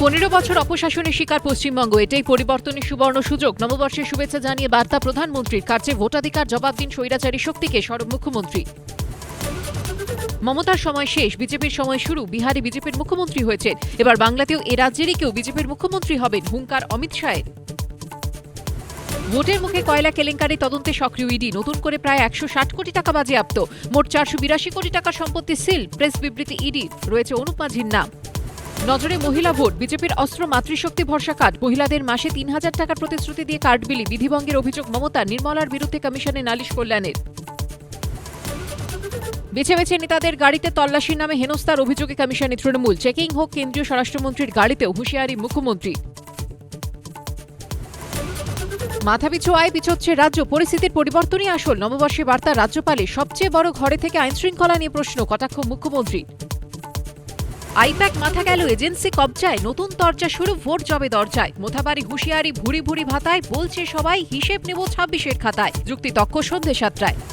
15 বছর অপশাসনের শিকার পশ্চিমবঙ্গ, এটাই পরিবর্তনের সুবর্ণ সুযোগ। নববর্ষের শুভেচ্ছা জানিয়ে বার্তা প্রধানমন্ত্রীর, কার্যে ভোটাধিকার জবাব দিন স্বৈরাচারী শক্তিকে, সরব মুখ্যমন্ত্রী। মমতার সময় শেষ, বিজেপির সময় শুরু। বিহারে বিজেপির মুখ্যমন্ত্রী হয়েছেন, এবার বাংলাতেও এ রাজ্যেরই কেউ বিজেপির মুখ্যমন্ত্রী হবেন, হুঙ্কার অমিত শাহের। ভোটের মুখে কয়লা কেলেঙ্কারি তদন্তে সক্রিয় ইডি, নতুন করে প্রায় 160 কোটি টাকা বাজেয়াপ্ত, মোট 482 কোটি টাকার সম্পত্তি সিল। প্রেস বিবৃতি ইডি, রয়েছে অনুপ মাঝির নাম। নজরে মহিলা ভোট, বিজেপির অস্ত্র মাতৃশক্তি ভরসা কার্ড, মহিলাদের মাসে 3000 টাকার প্রতিশ্রুতি দিয়ে কার্ড বিলি। বিধিভঙ্গের অভিযোগ মমতা, নির্মলার বিরুদ্ধে কমিশনে নালিশ কল্যাণের। বেছে বেছে নেতাদের গাড়িতে তল্লাশির নামে হেনস্থার অভিযোগে কমিশনে তৃণমূল, চেকিং হোক কেন্দ্রীয় স্বরাষ্ট্রমন্ত্রীর গাড়িতেও, হুঁশিয়ারি মুখ্যমন্ত্রী। মাথাপিছু আয় পিছোচ্ছে রাজ্য, পরিস্থিতির পরিবর্তনই আসল। নববর্ষে বার্তা রাজ্যপালের, সবচেয়ে বড় ঘরে থেকে আইন শৃঙ্খলা নিয়ে প্রশ্ন, কটাক্ষ মুখ্যমন্ত্রী। আইপ্যাক মাথা গেল এজেন্সি কবজায়, নতুন তরজা শুরু ভোট জবে দরজায়। মোথাবাড়ি হুঁশিয়ারি, ভুরি ভুরি ভাতায়, বলছে সবাই হিসেব নেব 26-এর খাতায়। যুক্তি তক্ক সন্ধ্যে 7টায়।